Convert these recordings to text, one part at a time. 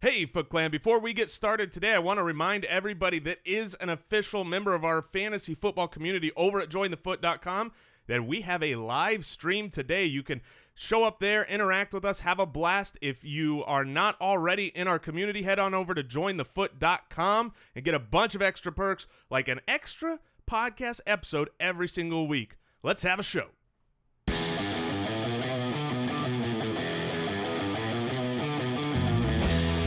Hey, Foot Clan, before we get started today, I want to remind everybody that is an official member of our fantasy football community over at jointhefoot.com that we have a live stream today. You can show up there, interact with us, have a blast. If you are not already in our community, head on over to jointhefoot.com and get a bunch of extra perks like an extra podcast episode every single week. Let's have a show.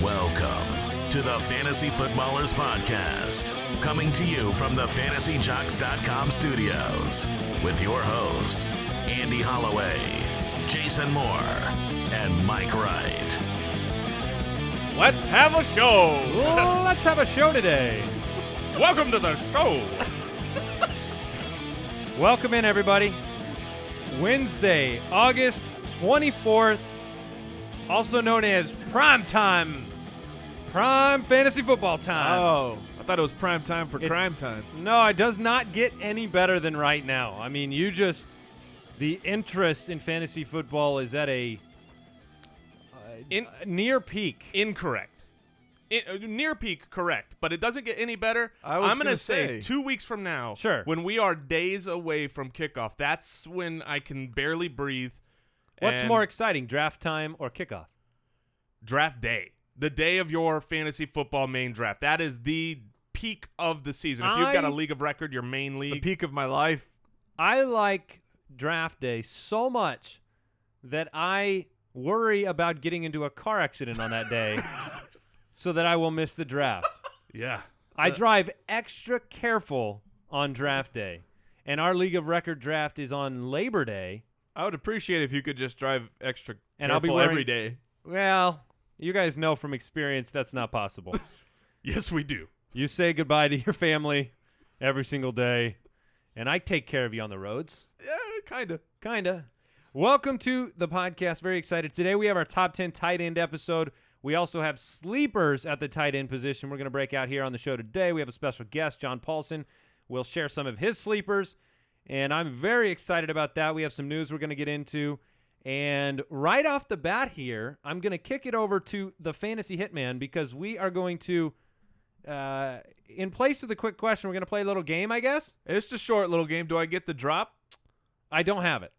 Welcome to the Fantasy Footballers Podcast, coming to you from the FantasyJocks.com studios with your hosts, Andy Holloway, Jason Moore, and Mike Wright. Let's have a show. Let's have a show today. Welcome to the show. Welcome in, everybody. Wednesday, August 24th, also known as prime time. Prime fantasy football time. Oh, I thought it was prime time for crime time. No, it does not get any better than right now. I mean, the interest in fantasy football is at a near peak. Incorrect. Near peak, correct, but it doesn't get any better. I'm going to say 2 weeks from now, Sure. when we are days away from kickoff, that's when I can barely breathe. What's And more exciting, draft time or kickoff? draft day. The day of your fantasy football main draft. That is the peak of the season. If you've got a league of record, your main It's league. the peak of my life. I like draft day so much that I worry about getting into a car accident on that day so that I will miss the draft. Yeah. I drive extra careful on draft day, and our league of record draft is on Labor Day. I would appreciate if you could just drive extra And I'll be careful wearing- every day. Well, you guys know from experience that's not possible. Yes, we do. You say goodbye to your family every single day, and I take care of you on the roads. Yeah, kind of. Kinda. Welcome to the podcast. Very excited. Today we have our top 10 tight end episode. We also have sleepers at the tight end position we're going to break out here on the show today. We have a special guest, John Paulsen. We'll share some of his sleepers, and I'm very excited about that. We have some news we're going to get into. And right off the bat here, I'm going to kick it over to the Fantasy Hitman because we are going to, in place of the quick question, we're going to play a little game, I guess. It's just a short little game. Do I get the drop? I don't have it.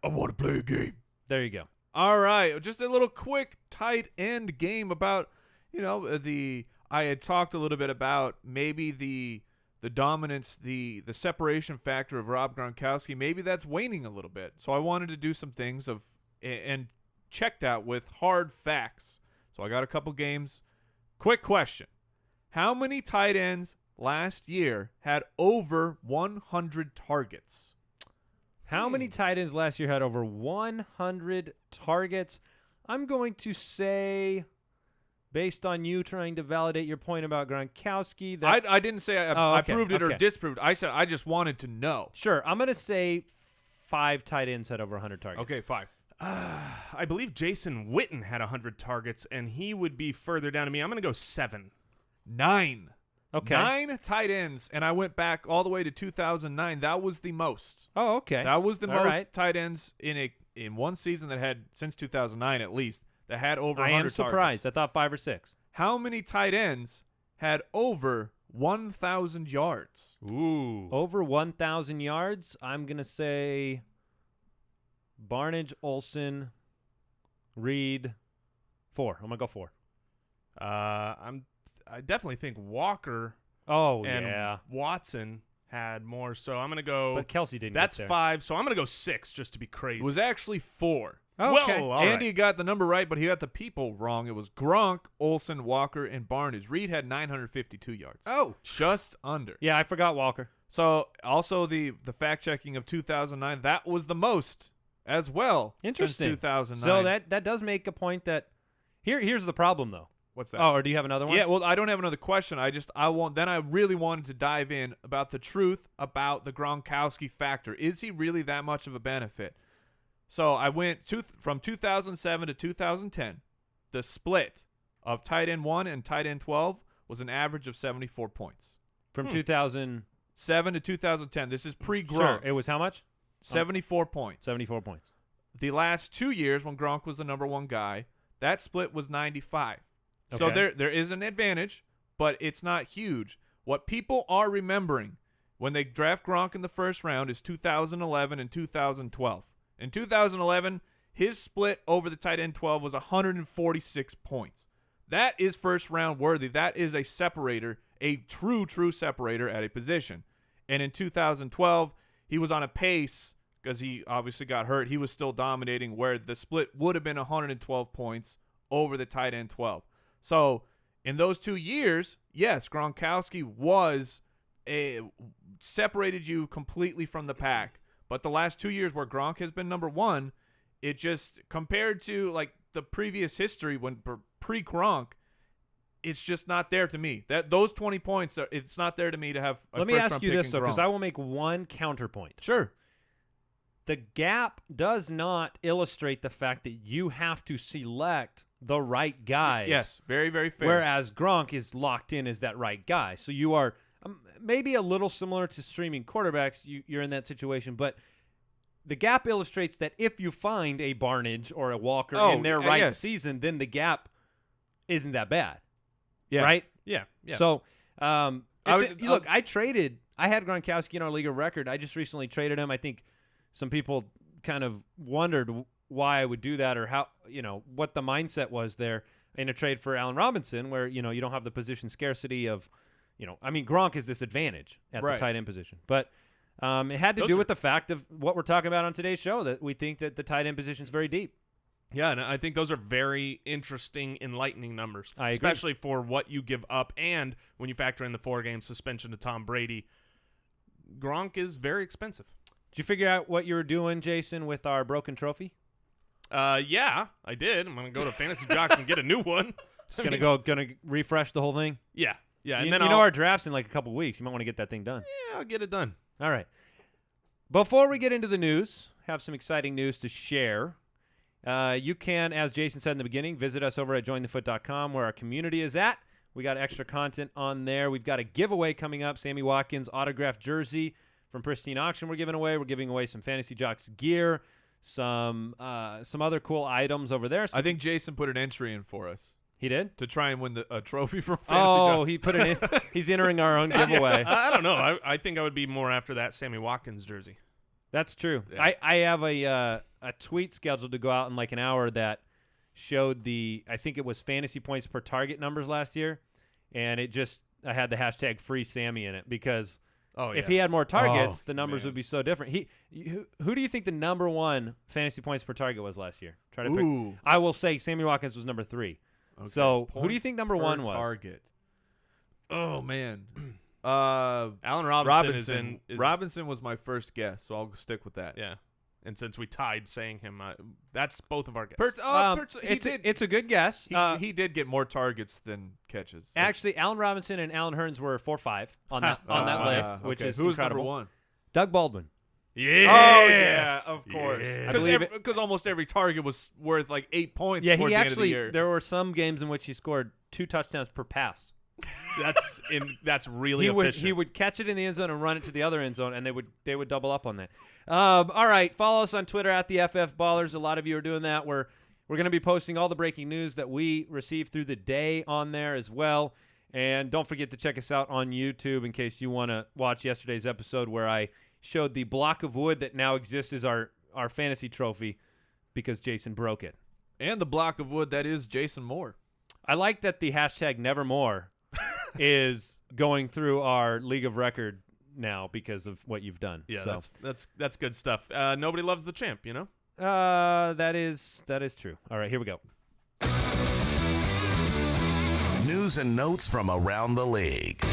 I want to play a game. There you go. All right, just a little quick tight end game about, I had talked a little bit about maybe the dominance, the separation factor of Rob Gronkowski, maybe that's waning a little bit. So I wanted to do some things and check that with hard facts. So I got a couple games. Quick question. How many tight ends last year had over 100 targets? How many tight ends last year had over 100 targets? I'm going to say, based on you trying to validate your point about Gronkowski, that I didn't say I okay, proved it or okay. disproved. I said I just wanted to know. Sure, I'm going to say 5 tight ends had over 100 targets. Okay, 5. I believe Jason Witten had 100 targets, and he would be further down to me. I'm going to go 7. 9. Okay. 9 tight ends, and I went back all the way to 2009. That was the most. Oh, okay. That was the All most right. tight ends in one season that had, since 2009 at least, that had over 100 I am targets. surprised. I thought 5 or 6. How many tight ends had over 1,000 yards? Ooh. Over 1,000 yards, I'm going to say Barnidge, Olsen, Reed, 4. I'm going to go 4. I definitely think Walker Oh, and yeah. Watson had more, so I'm going to go. But Kelce didn't That's get there. 5, so I'm going to go 6 just to be crazy. It was actually 4. Okay. Well, all right. Andy got the number right, but he got the people wrong. It was Gronk, Olsen, Walker, and Barnidge. Reed had 952 yards. Oh. Just under. Yeah, I forgot Walker. So also the fact checking of 2009, that was the most as well. Interesting. Since 2009. So that does make a point that here's the problem though. What's that? Oh, or do you have another one? Yeah, well, I don't have another question. I really wanted to dive in about the truth about the Gronkowski factor. Is he really that much of a benefit? So I went from 2007 to 2010. The split of tight end 1 and tight end 12 was an average of 74 points. From 2007 to 2010. This is pre-Gronk. Sure. It was how much? 74 points. 74 points. The last 2 years when Gronk was the number one guy, that split was 95. So Okay. there is an advantage, but it's not huge. What people are remembering when they draft Gronk in the first round is 2011 and 2012. In 2011, his split over the tight end 12 was 146 points. That is first round worthy. That is a separator, a true separator at a position. And in 2012, he was on a pace because he obviously got hurt. He was still dominating where the split would have been 112 points over the tight end 12. So in those 2 years, yes, Gronkowski separated you completely from the pack. But the last 2 years where Gronk has been number one, it just compared to like the previous history when pre-Gronk, it's just not there to me. That those 20 points, it's not there to me to have a Let me first-round ask you pick this, in though, because Gronk. I will make one counterpoint. Sure. The gap does not illustrate the fact that you have to select the right guys. Yes, very, very fair. Whereas Gronk is locked in as that right guy. So you are maybe a little similar to streaming quarterbacks. You're in that situation. But the gap illustrates that if you find a Barnidge or a Walker in their right yes. season, then the gap isn't that bad. Yeah. Right? Yeah. So, I had Gronkowski in our league of record. I just recently traded him. I think some people kind of wondered why I would do that or how, what the mindset was there in a trade for Allen Robinson where, you don't have the position scarcity of, Gronk is this advantage at Right. the tight end position. But it had to do with the fact of what we're talking about on today's show, that we think that the tight end position is very deep. Yeah, and I think those are very interesting, enlightening numbers, I agree. especially for what you give up and when you factor in the 4-game suspension to Tom Brady. Gronk is very expensive. Did you figure out what you were doing, Jason, with our broken trophy? Yeah, I did. I'm gonna go to Fantasy Jocks and get a new one. Gonna refresh the whole thing? Yeah, and You then know our draft's in like a couple weeks. You might want to get that thing done. Yeah, I'll get it done. All right. Before we get into the news, have some exciting news to share. You can, as Jason said in the beginning, visit us over at jointhefoot.com where our community is at. We got extra content on there. We've got a giveaway coming up, Sammy Watkins autographed jersey from Pristine Auction we're giving away. We're giving away some Fantasy Jocks gear, some other cool items over there. So I think Jason put an entry in for us he did? to try and win a trophy from Fantasy Oh, Jocks. he put it in. He's entering our own giveaway. I don't know. I think I would be more after that Sammy Watkins jersey. That's true. Yeah. I have a tweet scheduled to go out in like an hour that showed I think it was fantasy points per target numbers last year, and I had the hashtag free Sammy in it because if he had more targets, the numbers would be so different. Who do you think the number one fantasy points per target was last year? Try to pick. I will say Sammy Watkins was number 3. Okay. So who do you Points think number per 1 was? Target. Oh man. Allen Robinson Robinson was my first guess, so I'll stick with that. Yeah. And since we tied saying him, that's both of our guesses. It's a good guess. He did get more targets than catches. Actually, Allen Robinson and Allen Hurns were 4-5 on that list, which is who's incredible. number 1? Doug Baldwin. Yeah. Oh yeah, of course. Yeah. I believe it. Because almost every target was worth like 8 points. Yeah, toward he the end of the actually. year. There were some games in which he scored 2 touchdowns per pass. That's really efficient. He would catch it in the end zone and run it to the other end zone, and they would double up on that. All right, follow us on Twitter at the FF Ballers. A lot of you are doing that. We're going to be posting all the breaking news that we receive through the day on there as well. And don't forget to check us out on YouTube in case you want to watch yesterday's episode where I showed the block of wood that now exists as our fantasy trophy because Jason broke it. And the block of wood that is Jason Moore. I like that the hashtag Nevermore is going through our league of record now because of what you've done. Yeah, so. that's good stuff. Nobody loves the champ, you know? That is true. All right, here we go. News and notes from around the league.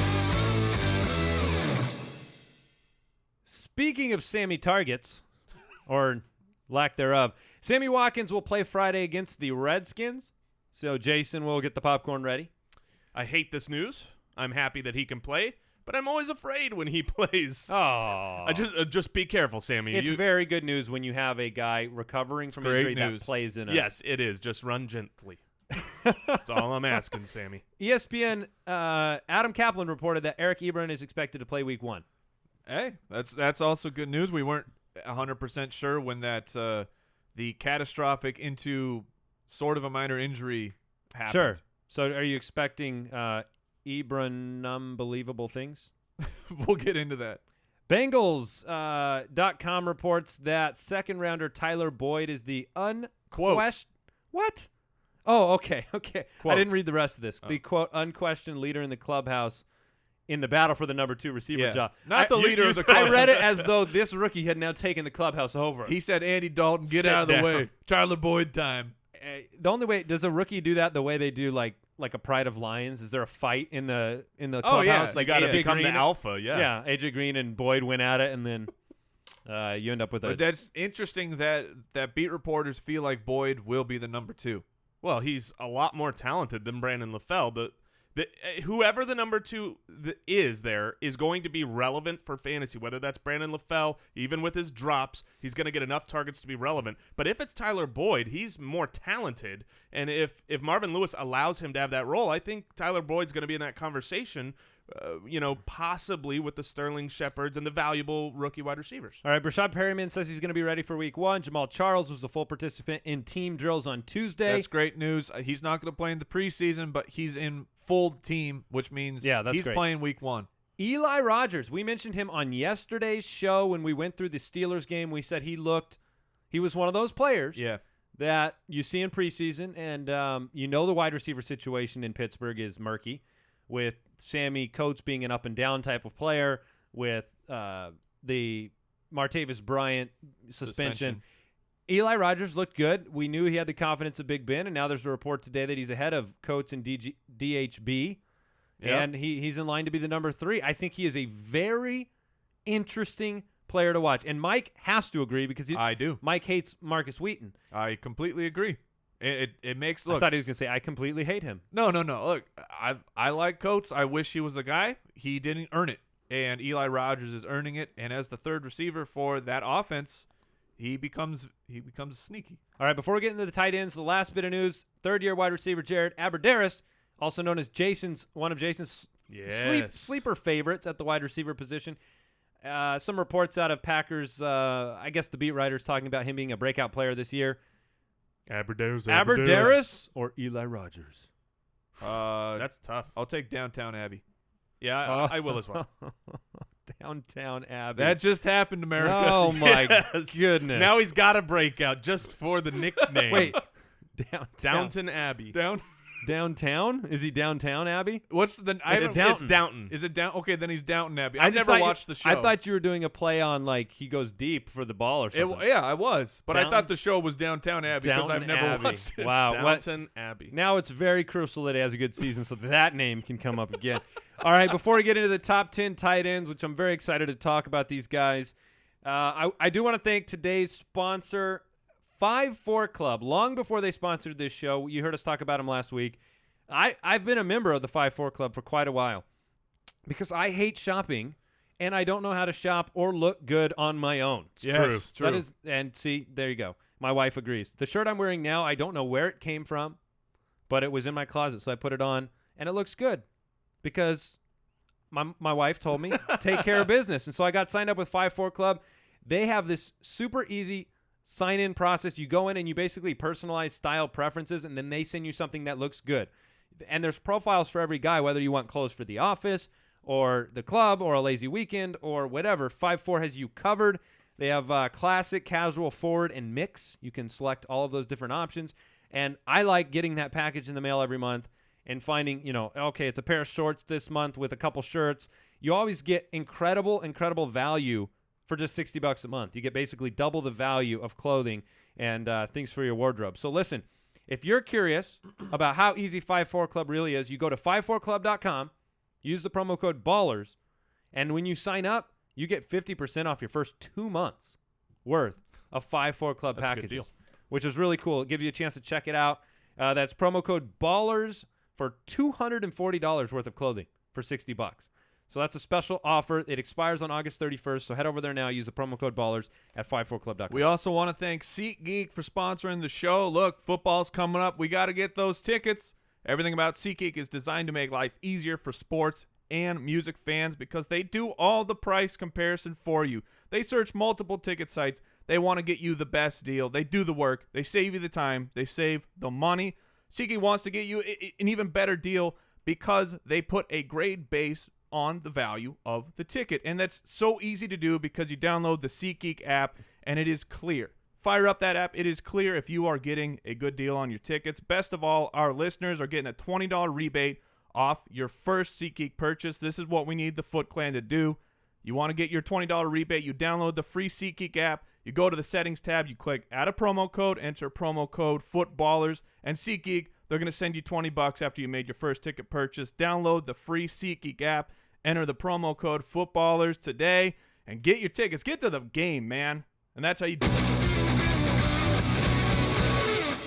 Speaking of Sammy targets, or lack thereof, Sammy Watkins will play Friday against the Redskins. So Jason will get the popcorn ready. I hate this news. I'm happy that he can play, but I'm always afraid when he plays. Oh, Just be careful, Sammy. It's very good news when you have a guy recovering from injury news. that plays in a. Yes, it is. Just run gently. That's all I'm asking, Sammy. ESPN Adam Kaplan reported that Eric Ebron is expected to play Week 1. Hey, that's also good news. We weren't 100% sure when that the catastrophic into sort of a minor injury happened. Sure. So are you expecting Ebron unbelievable things? We'll get into that. Bengals.com reports that second-rounder Tyler Boyd is the unquestioned. What? Oh, okay. Quote. I didn't read the rest of this. The, quote, unquestioned leader in the clubhouse in the battle for the number 2 receiver job. Not the leader of the clubhouse. I read it as though this rookie had now taken the clubhouse over. He said, Andy Dalton, get Sit out of the down. way. Tyler Boyd time. The only way, does a rookie do that the way they do like a Pride of Lions? Is there a fight in the clubhouse? Oh, yeah. Like You got to AJ become Green? the alpha, yeah. Yeah, AJ Green and Boyd went at it, and then you end up with But that's interesting that beat reporters feel like Boyd will be the number 2. Well, he's a lot more talented than Brandon LaFell. Whoever the number 2 is there is going to be relevant for fantasy, whether that's Brandon LaFell, even with his drops, he's going to get enough targets to be relevant. But if it's Tyler Boyd, he's more talented. And if Marvin Lewis allows him to have that role, I think Tyler Boyd's going to be in that conversation, possibly with the Sterling Shepherds and the valuable rookie wide receivers. All right, Brashad Perryman says he's going to be ready for week 1. Jamal Charles was a full participant in team drills on Tuesday. That's great news. He's not going to play in the preseason, but he's in full team, which means he's great. playing week 1. Eli Rodgers, we mentioned him on yesterday's show when we went through the Steelers game. We said he was one of those players that you see in preseason, and the wide receiver situation in Pittsburgh is murky, with Sammy Coates being an up-and-down type of player, with the Martavis Bryant suspension. Eli Rodgers looked good. We knew he had the confidence of Big Ben, and now there's a report today that he's ahead of Coates and DHB, and he's in line to be the number 3. I think he is a very interesting player to watch, and Mike has to agree because I do. Mike hates Marcus Wheaton. I completely agree. It makes I thought he was going to say I completely hate him. No. Look, I like Coates. I wish he was the guy. He didn't earn it, and Eli Rodgers is earning it. And as the third receiver for that offense, he becomes sneaky. All right, before we get into the tight ends, the last bit of news: third-year wide receiver Jared Abbrederis, also known as one of Jason's sleeper favorites at the wide receiver position. Some reports out of Packers, I guess the beat writers talking about him being a breakout player this year. Abbrederis or Eli Rodgers? That's tough. I'll take Downtown Abbey. Yeah, I will as well. Downtown Abbey. That just happened, America. Oh, my Yes. goodness. Now he's got a breakout just for the nickname. Wait. Downton Abbey. Downtown? Is he Downtown Abbey? What's the? It's Downton. Is it down? Okay, then he's Downton Abbey. I I've just never thought watched the show. I thought you were doing a play on like he goes deep for the ball or something. Yeah, I was, but I Downton- thought the show was Downtown Abbey because I've Downton never Abbey. watched it. Wow. Downton Abbey. Now it's very crucial that he has a good season so that name can come up again. All right, before we get into the top 10 tight ends, which I'm very excited to talk about these guys, I do want to thank today's sponsor, 5-4 Club. Long before they sponsored this show, you heard us talk about them last week. I've been a member of the 5-4 Club for quite a while because I hate shopping and I don't know how to shop or look good on my own. It's true. That is, and see, there you go. My wife agrees. The shirt I'm wearing now, I don't know where it came from, but it was in my closet, so I put it on, and it looks good because my wife told me take care of business. And so I got signed up with 5-4 Club. They have this super easy sign-in process. You go in and you basically personalize style preferences, and then they send you something that looks good. And there's profiles for every guy, whether you want clothes for the office or the club or a lazy weekend or whatever. 5-4 has you covered. They have classic, casual, forward, and mix. You can select all of those different options. And I like getting that package in the mail every month and finding, okay, it's a pair of shorts this month with a couple shirts. You always get incredible value for just $60 a month. You get basically double the value of clothing and things for your wardrobe. So listen, if you're curious about how easy 5-4 Club really is, you go to 54club.com, use the promo code BALLERS, and when you sign up, you get 50% off your first 2 months worth of 5-4 Club That's a good packages, deal. which is really cool. It gives you a chance to check it out. That's promo code BALLERS for $240 worth of clothing for $60. So that's a special offer. It expires on August 31st, so head over there now. Use the promo code BALLERS at 54club.com. We also want to thank SeatGeek for sponsoring the show. Look, football's coming up. We got to get those tickets. Everything about SeatGeek is designed to make life easier for sports and music fans because they do all the price comparison for you. They search multiple ticket sites. They want to get you the best deal. They do the work. They save you the time. They save the money. SeatGeek wants to get you an even better deal because they put a grade base on the value of the ticket. And that's so easy to do because you download the SeatGeek app and it is clear. Fire up that app. It is clear if you are getting a good deal on your tickets. Best of all, our listeners are getting a $20 rebate off your first SeatGeek purchase. This is what we need the Foot Clan to do. You want to get your $20 rebate, you download the free SeatGeek app, you go to the settings tab, you click add a promo code, enter promo code FOOTBALLERS, and SeatGeek, they're going to send you $20 after you made your first ticket purchase. Download the free SeatGeek app, enter the promo code FOOTBALLERS today, and get your tickets. Get to the game, man. And that's how you do it.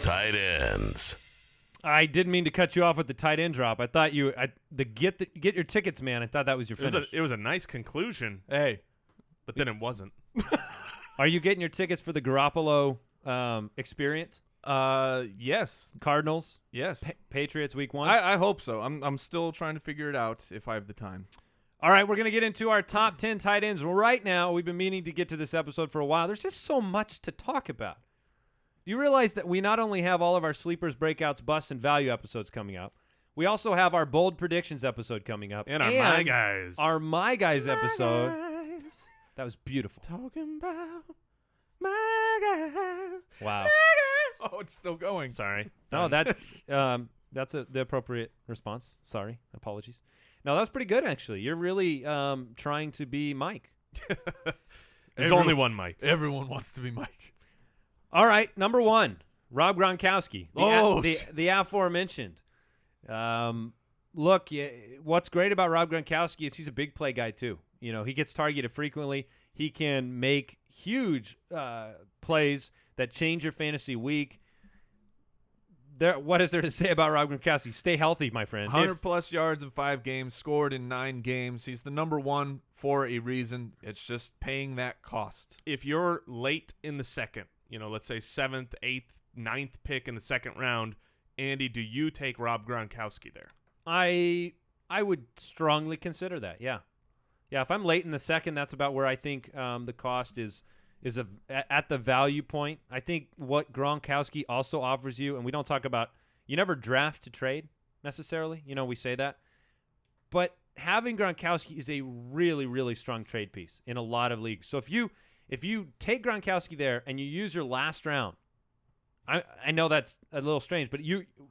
Tight ends. I didn't mean to cut you off with the tight end drop. I thought get your tickets, man. I thought that was your finish. It was a nice conclusion. Hey. But then it wasn't. Are you getting your tickets for the Garoppolo experience? Yes. Cardinals? Yes. Patriots week 1? I hope so. I'm still trying to figure it out if I have the time. All right, we're going to get into our top 10 tight ends. Right now, we've been meaning to get to this episode for a while. There's just so much to talk about. You realize that we not only have all of our sleepers, breakouts, busts, and value episodes coming up, we also have our bold predictions episode coming up. And our My Guys. Our My Guys episode. Guys. That was beautiful. Talking about My Guys. Wow. My Guys. Oh, it's still going. Sorry. No, that's the appropriate response. Sorry. Apologies. No, that was pretty good, actually. You're really trying to be Mike. There's only one Mike. Everyone wants to be Mike. All right, number 1, Rob Gronkowski, the aforementioned. Look, what's great about Rob Gronkowski is he's a big play guy too. You know, he gets targeted frequently. He can make huge plays that change your fantasy week. What is there to say about Rob Gronkowski? Stay healthy, my friend. 100-plus yards in 5 games, scored in 9 games. He's the number 1 for a reason. It's just paying that cost. If you're late in the second, let's say 7th, 8th, 9th pick in the second round, Andy, do you take Rob Gronkowski there? I would strongly consider that. Yeah. If I'm late in the second, that's about where I think the cost is at the value point. I think what Gronkowski also offers you, and we don't talk about, you never draft to trade necessarily. We say that, but having Gronkowski is a really, really strong trade piece in a lot of leagues. So if you take Gronkowski there and you use your last round, I know that's a little strange, but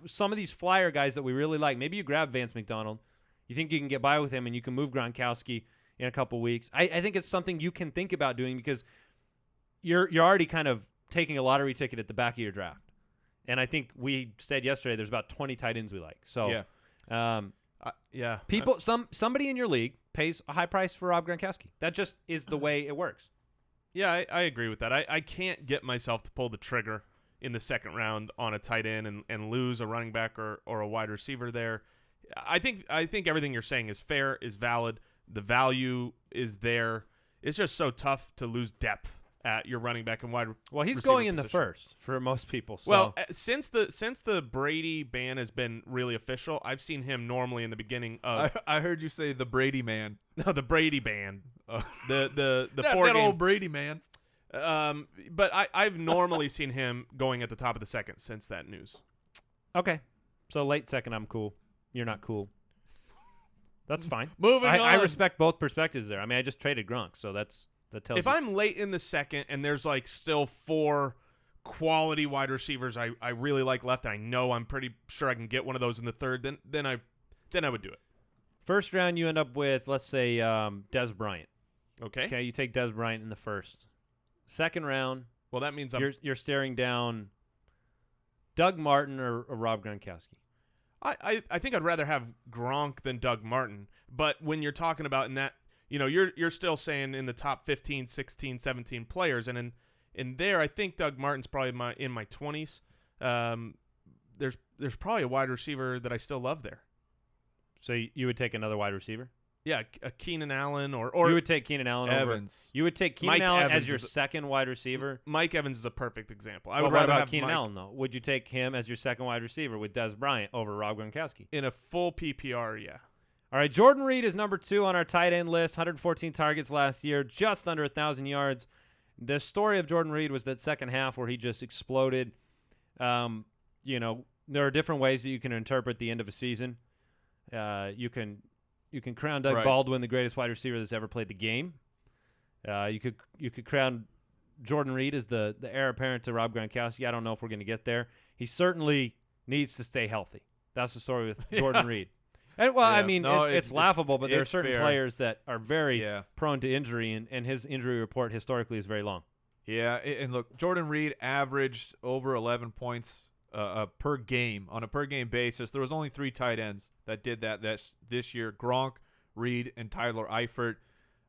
some of these flyer guys that we really like, maybe you grab Vance McDonald. You think you can get by with him and you can move Gronkowski in a couple weeks. I think it's something you can think about doing because you're already kind of taking a lottery ticket at the back of your draft. And I think we said yesterday there's about 20 tight ends we like. So yeah. Somebody in your league pays a high price for Rob Gronkowski. That just is the way it works. Yeah, I agree with that. I can't get myself to pull the trigger in the second round on a tight end and lose a running back or a wide receiver there. I think everything you're saying is fair, is valid. The value is there. It's just so tough to lose depth at your running back and wide receiver. Well, he's going in the first for most people. So. Well, since the Brady ban has been really official, I've seen him normally in the beginning of. I heard you say the Brady man. No, the Brady ban. The that 4 game old Brady man. But I've normally seen him going at the top of the second since that news. Okay, so late second, I'm cool. You're not cool. That's fine. Moving on. I respect both perspectives there. I mean, I just traded Gronk, so that tells if you. I'm late in the second and there's like still 4 quality wide receivers I really like left, and I know I'm pretty sure I can get one of those in the third, then I would do it. First round, you end up with, let's say, Dez Bryant. Okay, you take Dez Bryant in the first. Second round, well, that means you're staring down Doug Martin or Rob Gronkowski. I think I'd rather have Gronk than Doug Martin, but when you're talking about in that, you're still saying in the top 15, 16, 17 players, and in there, I think Doug Martin's probably in my 20s. There's probably a wide receiver that I still love there. So you would take another wide receiver? Yeah, a Keenan Allen or you would take Keenan Allen Evans. You would take Keenan Mike Allen Evans as your second wide receiver. Mike Evans is a perfect example. I would rather have Keenan Allen though. Would you take him as your second wide receiver with Dez Bryant over Rob Gronkowski? In a full PPR, yeah. All right, Jordan Reed is number 2 on our tight end list. 114 targets last year, just under 1,000 yards. The story of Jordan Reed was that second half where he just exploded. there are different ways that you can interpret the end of a season. You can crown Doug Baldwin the greatest wide receiver that's ever played the game. You could crown Jordan Reed as the heir apparent to Rob Gronkowski. I don't know if we're going to get there. He certainly needs to stay healthy. That's the story with Jordan Reed. And, I mean, it's laughable, but there are certain players that are very prone to injury, and his injury report historically is very long. Yeah, and look, Jordan Reed averaged over 11 points per game on a per-game basis. There was only 3 tight ends that did that this year: Gronk, Reed, and Tyler Eifert.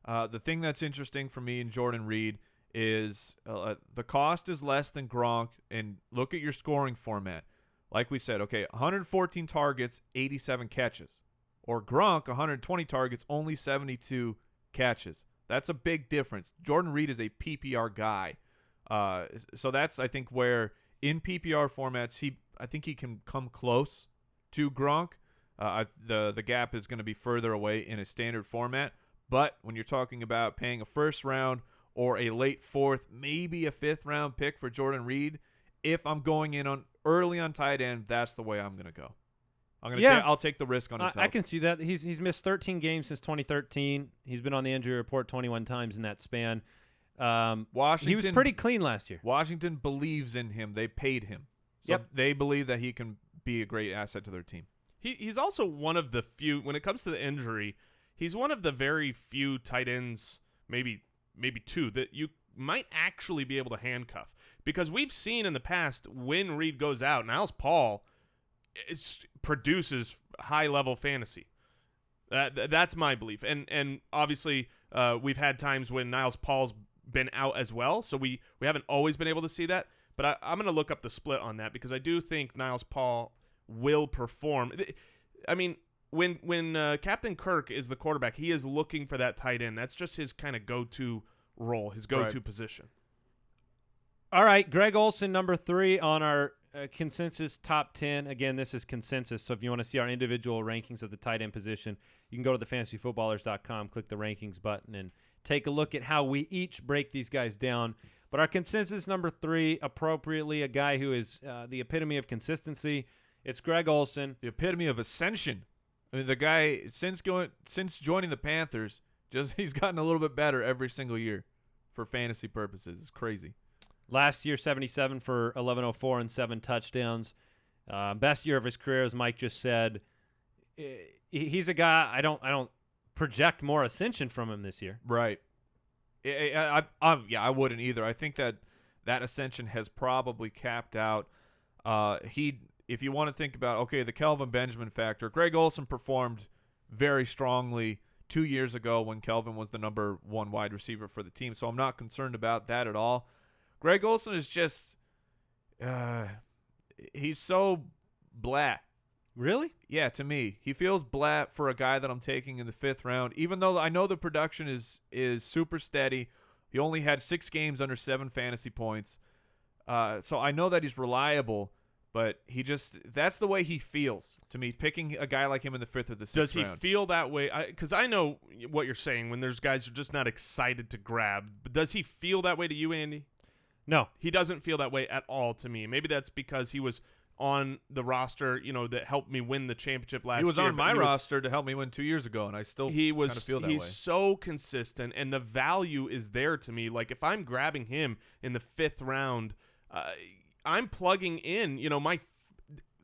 The thing that's interesting for me in Jordan Reed is the cost is less than Gronk, and look at your scoring format. Like we said, okay, 114 targets, 87 catches. Or Gronk, 120 targets, only 72 catches. That's a big difference. Jordan Reed is a PPR guy. So that's, I think, where in PPR formats, I think he can come close to Gronk. The gap is going to be further away in a standard format. But when you're talking about paying a first round or a late 4th, maybe a 5th round pick for Jordan Reed, if I'm going in on early on tight end, that's the way I'm going to go. I'll take the risk on his health. I can see that. He's missed 13 games since 2013. He's been on the injury report 21 times in that span. Washington, he was pretty clean last year. Washington believes in him. They paid him. So they believe that he can be a great asset to their team. He's also one of the few, when it comes to the injury, he's one of the very few tight ends, maybe 2, that you might actually be able to handcuff. Because we've seen in the past when Reed goes out, Niles Paul produces high-level fantasy. That's my belief. And obviously we've had times when Niles Paul's been out as well, so we haven't always been able to see that. But I'm going to look up the split on that because I do think Niles Paul will perform. I mean, when Captain Kirk is the quarterback, he is looking for that tight end. That's just his kind of go-to role, his go-to position. All right, Greg Olsen, number 3 on our consensus top 10. Again, this is consensus, so if you want to see our individual rankings of the tight end position, you can go to thefantasyfootballers.com, click the rankings button, and take a look at how we each break these guys down. But our consensus number 3, appropriately, a guy who is the epitome of consistency. It's Greg Olsen. The epitome of ascension. I mean, the guy, since joining the Panthers, he's gotten a little bit better every single year for fantasy purposes. It's crazy. Last year, 77 for 1104 and 7 touchdowns. Best year of his career, as Mike just said. He's a guy I don't project more ascension from him this year. Right. I wouldn't either. I think that ascension has probably capped out. If you want to think about, the Kelvin Benjamin factor, Greg Olsen performed very strongly 2 years ago when Kelvin was the number 1 wide receiver for the team, so I'm not concerned about that at all. Greg Olsen is just he's so blah. Really? Yeah, to me. He feels blah for a guy that I'm taking in the 5th round, even though I know the production is super steady. He only had 6 games under 7 fantasy points. So I know that he's reliable, but that's the way he feels to me, picking a guy like him in the 5th or the 6th round. Does he feel that way? Because I know what you're saying when there's guys who are just not excited to grab. But does he feel that way to you, Andy? No. He doesn't feel that way at all to me. Maybe that's because he was on the roster, that helped me win the championship last year. He was on my roster to help me win 2 years ago, and I still kind of feel that way. He's so consistent, and the value is there to me. Like, if I'm grabbing him in the 5th round, I'm plugging in,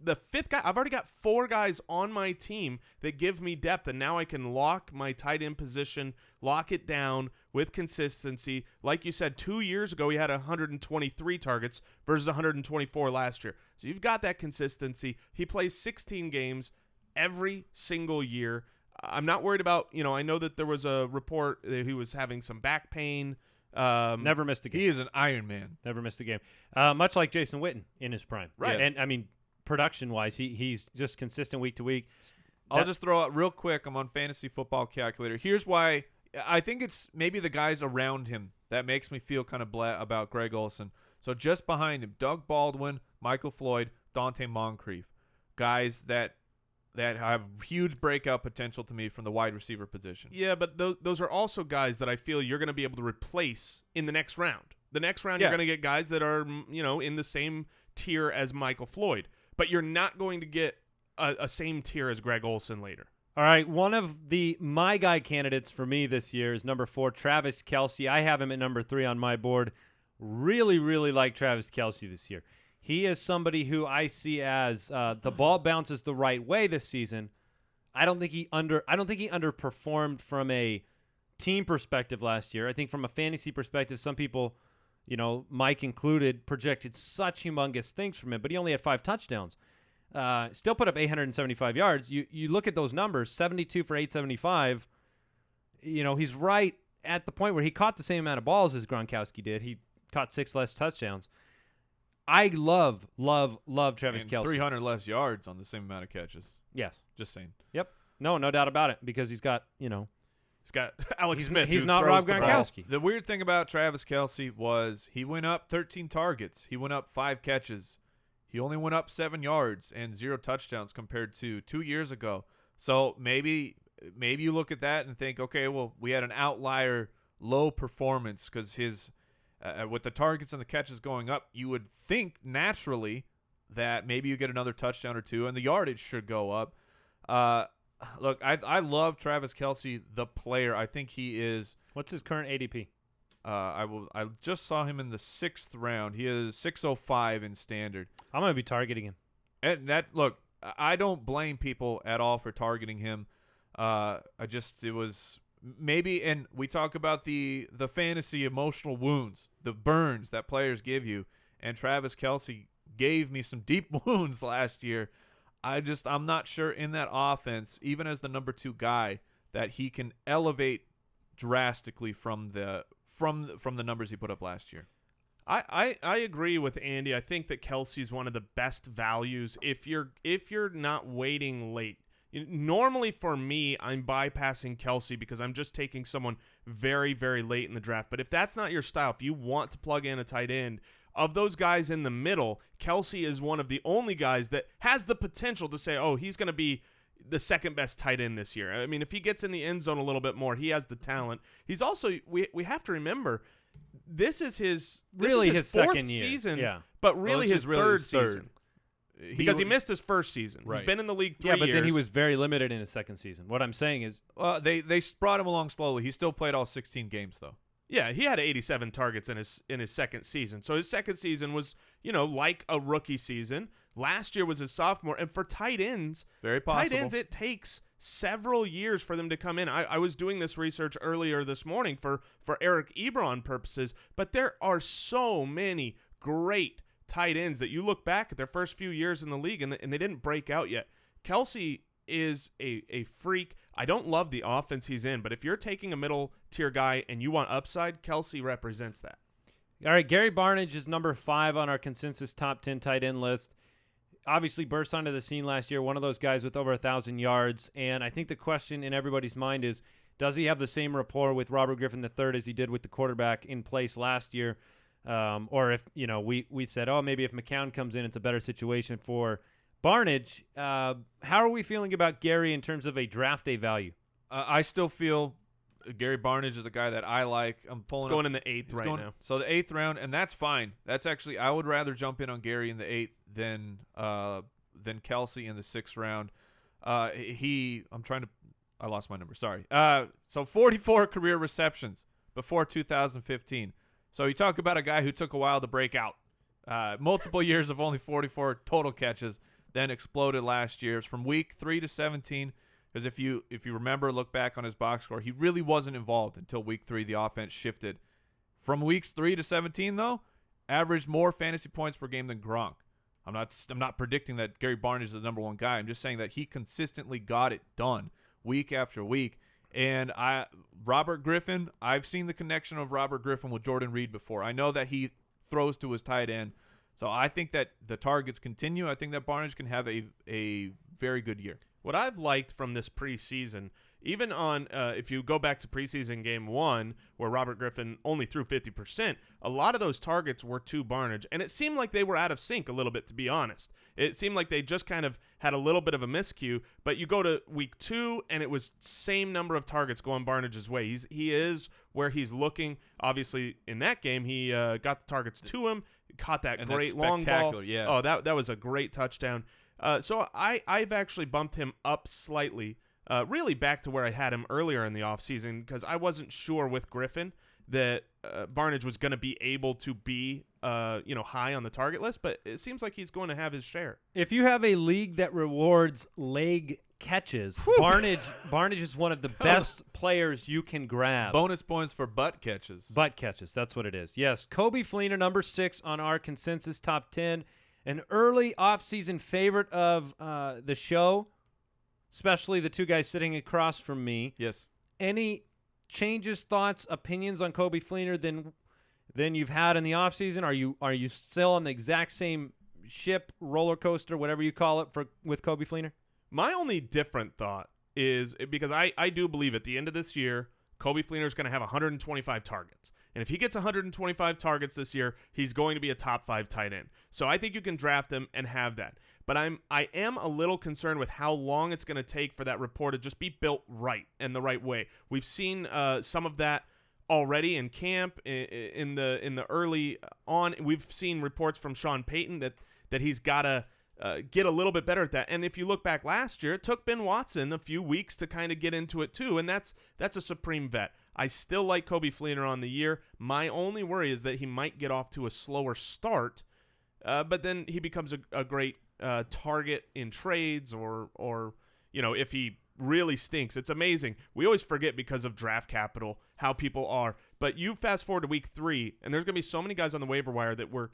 the 5th guy. I've already got 4 guys on my team that give me depth, and now I can lock my tight end position, lock it down with consistency. Like you said, 2 years ago, he had 123 targets versus 124 last year. So you've got that consistency. He plays 16 games every single year. I'm not worried about, I know that there was a report that he was having some back pain. Never missed a game. He is an Iron Man. Never missed a game. Much like Jason Witten in his prime. Right. And, I mean, production-wise, he's just consistent week to week. I'll just throw out real quick. I'm on Fantasy Football Calculator. Here's why I think it's maybe the guys around him that makes me feel kind of blah about Greg Olsen. So just behind him, Doug Baldwin, Michael Floyd, Dante Moncrief, guys that have huge breakout potential to me from the wide receiver position. Yeah, but those are also guys that I feel you're going to be able to replace in the next round. The next round, you're going to get guys that are, in the same tier as Michael Floyd. but you're not going to get a same tier as Greg Olsen later. All right, one of my guy candidates for me this year is number 4, Travis Kelce. I have him at number 3 on my board. Really, really like Travis Kelce this year. He is somebody who I see as the ball bounces the right way this season. I don't think he underperformed from a team perspective last year. I think from a fantasy perspective, some people, Mike included, projected such humongous things from him, but he only had 5 touchdowns. Still put up 875 yards. You look at those numbers, 72 for 875. He's right at the point where he caught the same amount of balls as Gronkowski did. He caught 6 less touchdowns. I love Travis Kelce. 300 less yards on the same amount of catches. Yes. Just saying. Yep. No doubt about it, because he's got, He's got Alex Smith. He's who not throws Rob the ball. Gronkowski. The weird thing about Travis Kelce was he went up 13 targets. He went up 5 catches. He only went up 7 yards and 0 touchdowns compared to 2 years ago. So maybe you look at that and think, okay, well, we had an outlier low performance because his with the targets and the catches going up, you would think naturally that maybe you get another touchdown or 2 and the yardage should go up. Look, I love Travis Kelce, the player. I think he is. What's his current ADP? I just saw him in the 6th round. He is 605 in standard. I'm going to be targeting him. And I don't blame people at all for targeting him. It was maybe, and we talk about the fantasy emotional wounds, the burns that players give you, and Travis Kelce gave me some deep wounds last year. I'm not sure in that offense, even as the number 2 guy, that he can elevate drastically from the numbers he put up last year. I agree with Andy. I think that Kelce's one of the best values if you're not waiting late. Normally for me, I'm bypassing Kelce because I'm just taking someone very, very late in the draft. But if that's not your style, if you want to plug in a tight end, of those guys in the middle, Kelce is one of the only guys that has the potential to say, oh, he's going to be the second best tight end this year. I mean, if he gets in the end zone a little bit more, he has the talent. He's also, we have to remember, this is his fourth second year. season, yeah. but really his third season. Because he missed his first season. Right. He's been in the league 3 years. years. Yeah, but then he was very limited in his second season. What I'm saying is, they brought him along slowly. He still played all 16 games though. Yeah, he had 87 targets in his second season. So his second season was, like a rookie season. Last year was his sophomore. And for tight ends, it takes several years for them to come in. I was doing this research earlier this morning for Eric Ebron purposes, but there are so many great tight ends that you look back at their first few years in the league and they didn't break out yet. Kelce is a freak. I don't love the offense he's in, but if you're taking a middle tier guy and you want upside, Kelce represents that. All right, Gary Barnidge is number 5 on our consensus top 10 tight end list. Obviously burst onto the scene last year, one of those guys with over 1,000 yards, and I think the question in everybody's mind is, does he have the same rapport with Robert Griffin III as he did with the quarterback in place last year? Or if, we said, oh, maybe if McCown comes in, it's a better situation for Barnidge. How are we feeling about Gary in terms of a draft day value? I still feel Gary Barnidge is a guy that I like. I'm pulling. He's going in the 8th right now. So the 8th round, and that's fine. That's actually, I would rather jump in on Gary in the 8th than Kelce in the 6th round. I lost my number. Sorry. So 44 career receptions before 2015. So you talk about a guy who took a while to break out. Multiple years of only 44 total catches, then exploded last year. It's from week 3 to 17. Because if you remember, look back on his box score, he really wasn't involved until week 3. The offense shifted. From weeks 3 to 17, though, averaged more fantasy points per game than Gronk. I'm not predicting that Gary Barnidge is the number 1 guy. I'm just saying that he consistently got it done week after week. And Robert Griffin, I've seen the connection of Robert Griffin with Jordan Reed before. I know that he throws to his tight end. So I think that the targets continue. I think that Barnidge can have a very good year. What I've liked from this preseason, even on if you go back to preseason game 1 where Robert Griffin only threw 50%, a lot of those targets were to Barnidge, and it seemed like they were out of sync a little bit, to be honest. It seemed like they just kind of had a little bit of a miscue, but you go to week 2 and it was same number of targets going Barnidge's way. He is where he's looking. Obviously, in that game, he got the targets to him, caught that And great that's long ball. spectacular, yeah. Oh, that was a great touchdown. So I've actually bumped him up slightly, really back to where I had him earlier in the offseason, because I wasn't sure with Griffin that Barnidge was going to be able to be high on the target list, but it seems like he's going to have his share. If you have a league that rewards leg catches, Barnidge is one of the best players you can grab. Bonus points for butt catches. Butt catches, that's what it is. Yes, Coby Fleener, number 6 on our consensus top 10. An early offseason favorite of the show, especially the two guys sitting across from me. Yes. Any changes, thoughts, opinions on Coby Fleener than you've had in the offseason? Are you still on the exact same ship, roller coaster, whatever you call it, with Coby Fleener? My only different thought is, because I do believe at the end of this year, Coby Fleener is going to have 125 targets. And if he gets 125 targets this year, he's going to be a top 5 tight end. So I think you can draft him and have that. But I am a little concerned with how long it's going to take for that rapport to just be built right and the right way. We've seen some of that already in camp in the early on. We've seen reports from Sean Payton that he's got to get a little bit better at that. And if you look back last year, it took Ben Watson a few weeks to kind of get into it too, and that's a supreme vet. I still like Coby Fleener on the year. My only worry is that he might get off to a slower start, but then he becomes a great target in trades or if he really stinks. It's amazing. We always forget because of draft capital how people are. But you fast forward to week 3, and there's going to be so many guys on the waiver wire that were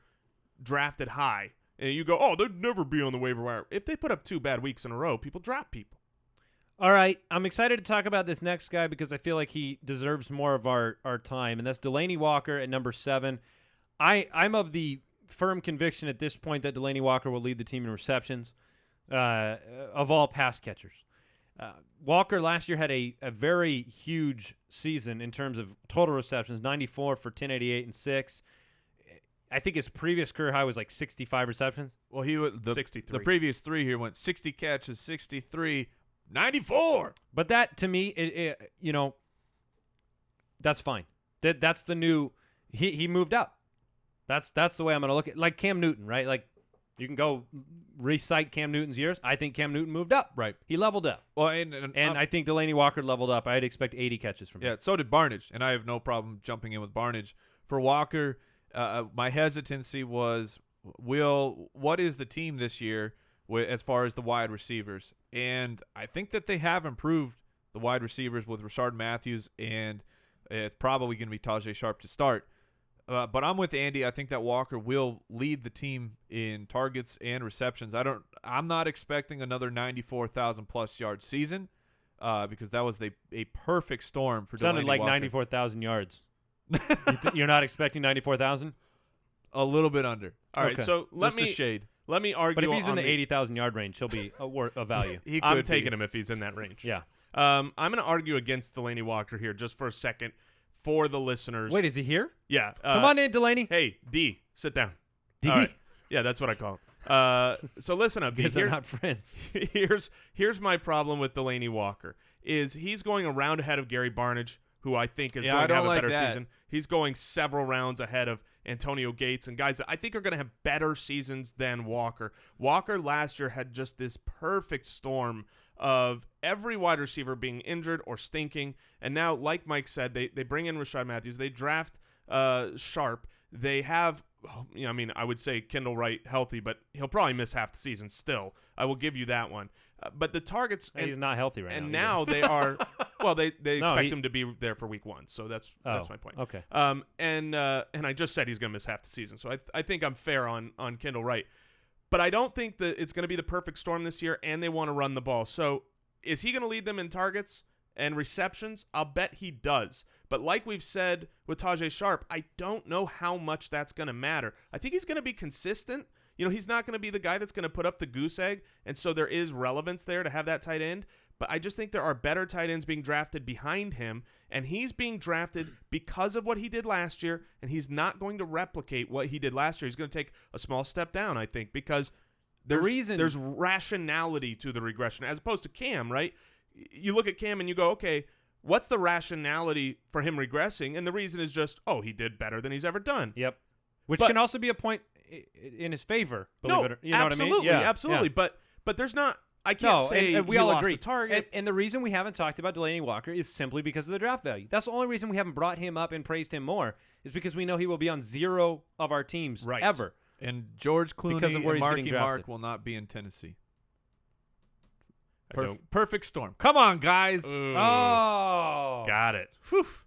drafted high. And you go, oh, they'd never be on the waiver wire. If they put up 2 bad weeks in a row, people drop people. All right, I'm excited to talk about this next guy because I feel like he deserves more of our time, and that's Delanie Walker at number 7. I'm of the firm conviction at this point that Delanie Walker will lead the team in receptions of all pass catchers. Walker last year had a very huge season in terms of total receptions, 94 for 1088 and 6. I think his previous career high was like 65 receptions. Well, he was 63. The previous 3 here went 60 catches, 63, 94. But that to me, that's fine. That's the new. He moved up. That's the way I'm going to look at it. Like Cam Newton, right? Like you can go recite Cam Newton's years. I think Cam Newton moved up. Right. He leveled up. Well, and I think Delanie Walker leveled up. I'd expect 80 catches from him. Yeah, so did Barnidge, and I have no problem jumping in with Barnidge. For Walker, my hesitancy was, what is the team this year as far as the wide receivers? And I think that they have improved the wide receivers with Rashard Matthews, and it's probably going to be Tajay Sharp to start. But I'm with Andy. I think that Walker will lead the team in targets and receptions. I'm not expecting another 94,000 plus yard season because that was a perfect storm for Sounded Delanie like Walker. 94,000 yards. You're not expecting 94,000? A little bit under. All right, Okay. so Just a shade. Let me argue. But if he's in on the 80,000 yard range, he'll be a value. I'm taking him if he's in that range. Yeah. I'm going to argue against Delanie Walker here just for a second for the listeners. Wait, is he here? Yeah. Come on in, Delanie. Hey, D, sit down. D? All right. Yeah, that's what I call him. So listen up, D. Because they're not friends. Here's my problem with Delanie Walker is he's going a round ahead of Gary Barnidge, who I think is going to have a better season. He's going several rounds ahead of Antonio Gates and guys that I think are going to have better seasons than Walker. Walker last year had just this perfect storm of every wide receiver being injured or stinking. And now, like Mike said, they bring in Rashard Matthews. They draft Sharp. They have, I would say Kendall Wright healthy, but he'll probably miss half the season still. I will give you that one. But the targets – he's not healthy right now. And now they are – well, they expect him to be there for week 1, so that's my point. Okay. And I just said he's going to miss half the season, so I think I'm fair on Kendall Wright. But I don't think that it's going to be the perfect storm this year, and they want to run the ball. So is he going to lead them in targets and receptions? I'll bet he does. But like we've said with Tajay Sharp, I don't know how much that's going to matter. I think he's going to be consistent. He's not going to be the guy that's going to put up the goose egg, and so there is relevance there to have that tight end. But I just think there are better tight ends being drafted behind him, and he's being drafted because of what he did last year, and he's not going to replicate what he did last year. He's going to take a small step down, I think, because there's rationality to the regression, as opposed to Cam, right? You look at Cam and you go, okay, what's the rationality for him regressing? And the reason is just, he did better than he's ever done. Yep. Which can also be a point in his favor. No, Believe it or, you know absolutely, what I mean? absolutely. But there's not. I can't say and we he all lost agree. a target. And the reason we haven't talked about Delanie Walker is simply because of the draft value. That's the only reason we haven't brought him up and praised him more is because we know he will be on 0 of our teams ever. And George Clooney Because of where and he's Marky getting Mark drafted. will not be in Tennessee. I don't- Perfect storm. Come on, guys. Ooh, Oh. got it.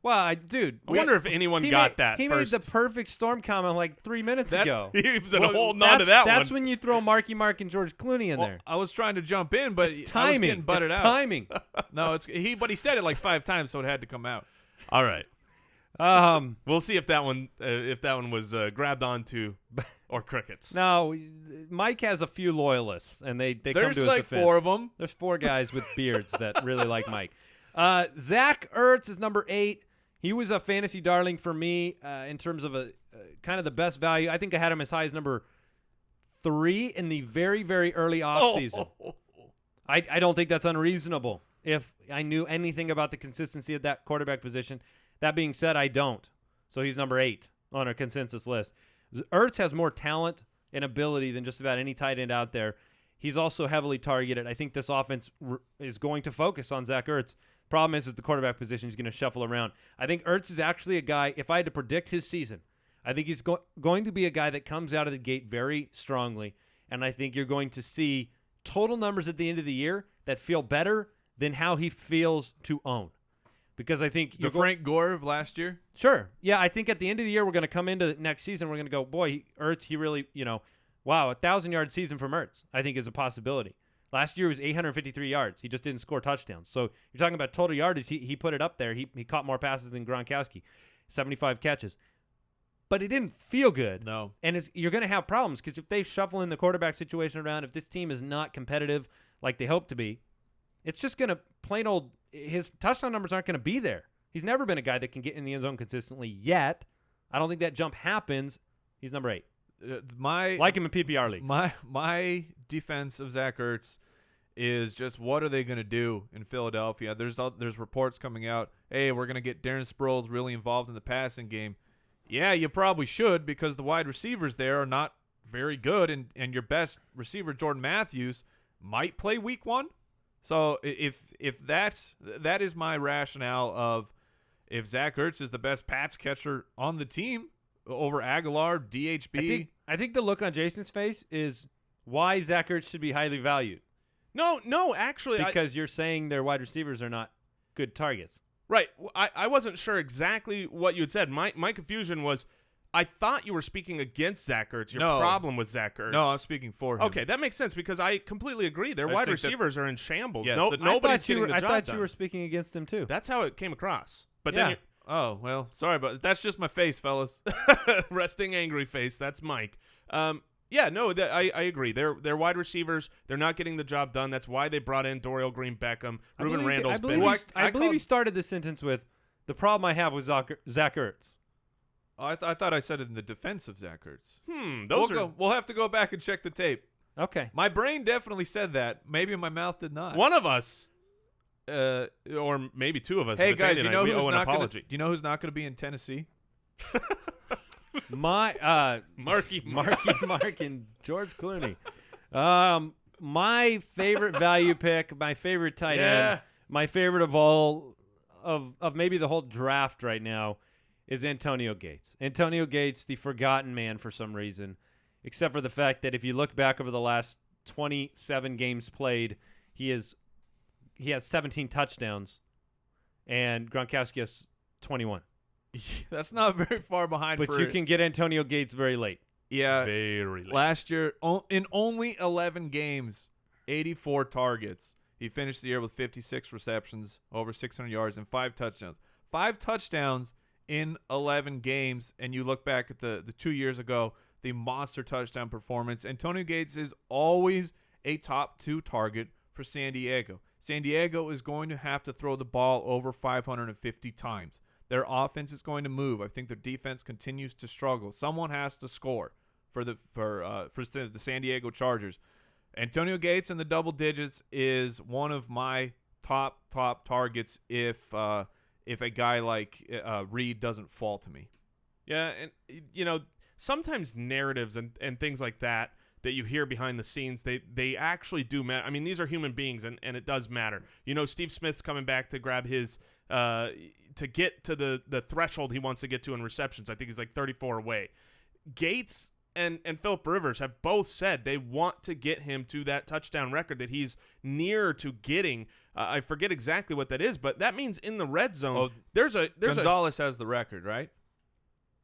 Well, dude. I wonder if anyone got that He first. made the perfect storm comment like 3 minutes ago. He was Well, holding on to that one. That's when you throw Marky Mark and George Clooney in Well, there. I was trying to jump in, but It's I was timing. getting butted It's out. timing. No, but he said it like 5 times, so it had to come out. All right. We'll see if that one was grabbed onto or crickets. No, Mike has a few loyalists, and they come There's to his like defense. 4 of them. There's 4 guys with beards that really like Mike. Zach Ertz is number 8. He was a fantasy darling for me in terms of a kind of the best value. I think I had him as high as number 3 in the very, very early offseason. I don't think that's unreasonable if I knew anything about the consistency of that quarterback position. That being said, I don't. So he's number 8 on our consensus list. Ertz has more talent and ability than just about any tight end out there. He's also heavily targeted. I think this offense is going to focus on Zach Ertz. Problem is the quarterback position is going to shuffle around. I think Ertz is actually a guy, if I had to predict his season, I think he's going to be a guy that comes out of the gate very strongly, and I think you're going to see total numbers at the end of the year that feel better than how he feels to own. Because I think The Frank Gore of last year? Sure. Yeah, I think at the end of the year, we're going to come into next season, we're going to go, boy, Ertz, he really, wow, 1,000-yard season from Ertz, I think is a possibility. Last year was 853 yards. He just didn't score touchdowns. So you're talking about total yardage. He put it up there. He caught more passes than Gronkowski, 75 catches. But it didn't feel good. No. And you're going to have problems because if they shuffle in the quarterback situation around, if this team is not competitive like they hope to be, it's just going to plain old – his touchdown numbers aren't going to be there. He's never been a guy that can get in the end zone consistently yet. I don't think that jump happens. He's number 8. Like him in PPR leagues. My defense of Zach Ertz is just what are they going to do in Philadelphia? There's reports coming out, hey, we're going to get Darren Sproles really involved in the passing game. Yeah, you probably should because the wide receivers there are not very good, and your best receiver, Jordan Matthews, might play week 1. So if that is my rationale of if Zach Ertz is the best pass catcher on the team over Aguilar, DHB. I think the look on Jason's face is why Zach Ertz should be highly valued. No, actually. Because you're saying their wide receivers are not good targets. Right. I wasn't sure exactly what you had said. My confusion was I thought you were speaking against Zach Ertz. Your problem was Zach Ertz. No, I'm speaking for him. Okay, that makes sense because I completely agree. Their wide receivers are in shambles. Yes, Nobody's getting the job done. I thought you were speaking against him too. That's how it came across. But Yeah. then Oh, well, sorry, but that's just my face, fellas. resting angry face. That's Mike. Yeah, no, I agree. They're wide receivers. They're not getting the job done. That's why they brought in Dorial Green-Beckham. Ruben Randall's I been. believe he started the sentence with, the problem I have with Zach Ertz. Oh, I thought I said it in the defense of Zach Ertz. We'll have to go back and check the tape. Okay. My brain definitely said that. Maybe my mouth did not. One of us, or maybe 2 of us. Hey if it's guys, Andy you and know I, we who's owe an not apology. do you know who's not going to be in Tennessee? Marky Mark and George Clooney. My favorite value pick, my favorite tight end, my favorite of all of maybe the whole draft right now is Antonio Gates. Antonio Gates, the forgotten man for some reason, except for the fact that if you look back over the last 27 games played, he has 17 touchdowns, and Gronkowski has 21. That's not very far behind. But you can get Antonio Gates very late. Yeah, very late. Last year, in only 11 games, 84 targets. He finished the year with 56 receptions, over 600 yards, and 5 touchdowns. 5 touchdowns in 11 games, and you look back at the 2 years ago, the monster touchdown performance. Antonio Gates is always a top 2 target for San Diego. San Diego is going to have to throw the ball over 550 times. Their offense is going to move. I think their defense continues to struggle. Someone has to score for the San Diego Chargers. Antonio Gates in the double digits is one of my top targets if a guy like Reed doesn't fall to me. Yeah, and sometimes narratives and things like that you hear behind the scenes, they actually do matter. I mean, these are human beings, and it does matter. Steve Smith's coming back to grab his to get to the threshold he wants to get to in receptions. I think he's like 34 away. Gates and Phillip Rivers have both said they want to get him to that touchdown record that he's near to getting. I forget exactly what that is, but that means in the red zone, there's Gonzalez has the record, right?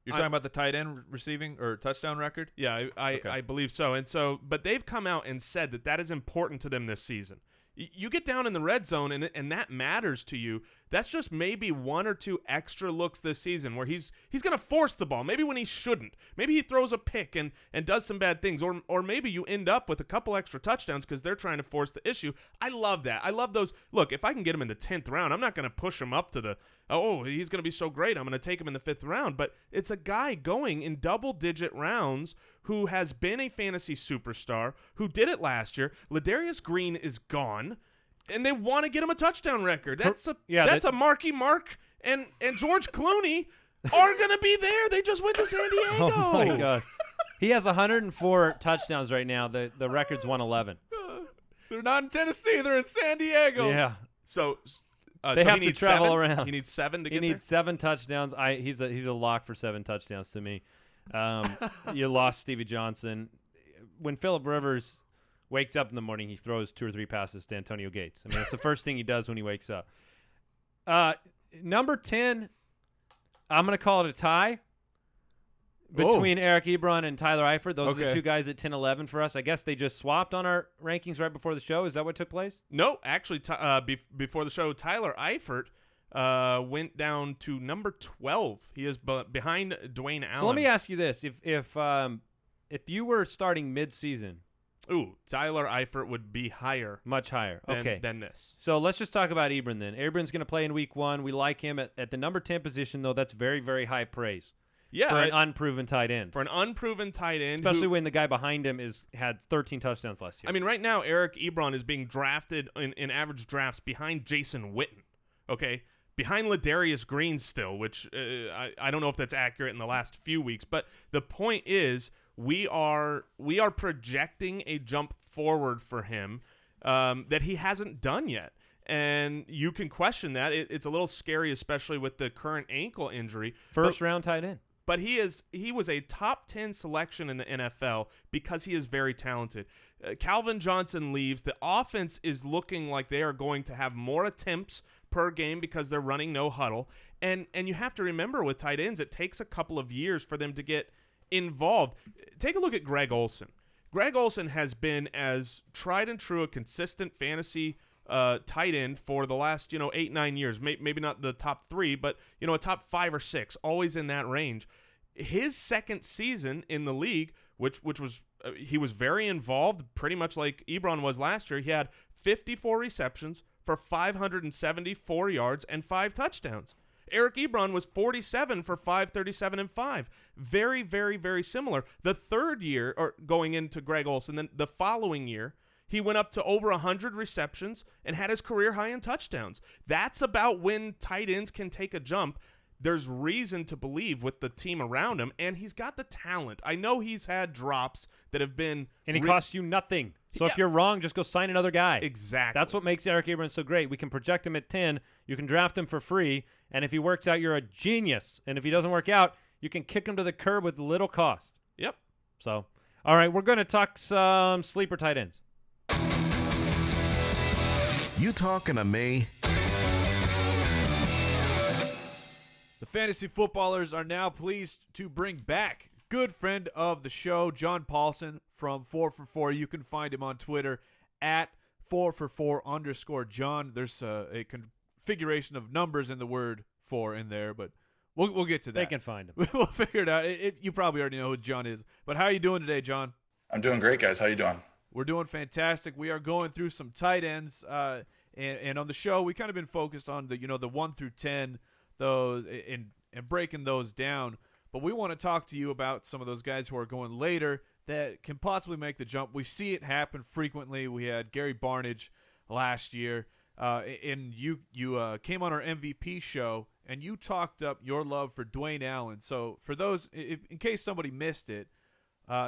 You're talking about the tight end receiving or touchdown record? Yeah, I believe so. But they've come out and said that is important to them this season. You get down in the red zone and that matters to you. That's just maybe 1 or 2 extra looks this season where he's going to force the ball, maybe when he shouldn't. Maybe he throws a pick and does some bad things, or maybe you end up with a couple extra touchdowns because they're trying to force the issue. I love that. I love those. Look, if I can get him in the 10th round, I'm not going to push him up to the, he's going to be so great, I'm going to take him in the 5th round. But it's a guy going in double-digit rounds who has been a fantasy superstar, who did it last year. Ladarius Green is gone, and they want to get him a touchdown record. That's a Marky Mark and George Clooney are going to be there. They just went to San Diego. Oh, my God. He has 104 touchdowns right now. The record's 111. They're not in Tennessee. They're in San Diego. Yeah. So they have he to needs travel 7? around. He needs 7 to get there? He needs 7 touchdowns. He's a lock for 7 touchdowns to me. You lost Stevie Johnson. When Phillip Rivers wakes up in the morning, he throws 2 or 3 passes to Antonio Gates. I mean, that's the first thing he does when he wakes up. Number 10, I'm going to call it a tie between Eric Ebron and Tyler Eifert. Those are the 2 guys at 10-11 for us. I guess they just swapped on our rankings right before the show. Is that what took place? No, actually, before the show, Tyler Eifert went down to number 12. He is behind Dwayne Allen. So let me ask you this: if you were starting mid-season, Tyler Eifert would be higher, much higher, than this. So let's just talk about Ebron then. Ebron's going to play in Week 1. We like him at the number 10 position, though. That's very, very high praise. Yeah, for an unproven tight end. For an unproven tight end, especially when the guy behind him had 13 touchdowns last year. I mean, right now Eric Ebron is being drafted in average drafts behind Jason Witten. Okay. Behind Ladarius Green still, which I don't know if that's accurate in the last few weeks. But the point is we are projecting a jump forward for him that he hasn't done yet. And you can question that. It's a little scary, especially with the current ankle injury. First-round tight end. But he was a top 10 selection in the NFL because he is very talented. Calvin Johnson leaves. The offense is looking like they are going to have more attempts per game because they're running no huddle. And you have to remember with tight ends, it takes a couple of years for them to get involved. Take a look at Greg Olsen. Greg Olsen has been as tried and true a consistent fantasy tight end for the last 8-9 years. Maybe not the top 3, but a top 5 or 6, always in that range. His second season in the league, which was he was very involved, pretty much like Ebron was last year. He had 54 receptions for 574 yards and 5 touchdowns. Eric Ebron was 47 for 537 and 5. Very, very, very similar. The third year, or going into Greg Olsen, then the following year, he went up to over 100 receptions and had his career high in touchdowns. That's about when tight ends can take a jump. There's reason to believe with the team around him, and he's got the talent. I know he's had drops that have been... And he costs you nothing. So if you're wrong, just go sign another guy. Exactly. That's what makes Eric Ebron so great. We can project him at 10. You can draft him for free, and if he works out, you're a genius. And if he doesn't work out, you can kick him to the curb with little cost. Yep. So, all right, we're going to talk some sleeper tight ends. You talking to me? The fantasy footballers are now pleased to bring back good friend of the show, John Paulsen from 4for4. You can find him on Twitter at 4for4_John. There's a configuration of numbers in the word 4 in there, but we'll get to that. They can find him. We'll figure it out. You probably already know who John is. But how are you doing today, John? I'm doing great, guys. How you doing? We're doing fantastic. We are going through some tight ends, and on the show we kind of been focused on the 1 through 10, those and breaking those down. But we want to talk to you about some of those guys who are going later that can possibly make the jump. We see it happen frequently. We had Gary Barnidge last year and you came on our MVP show, and you talked up your love for Dwayne Allen. So for those, in case somebody missed it,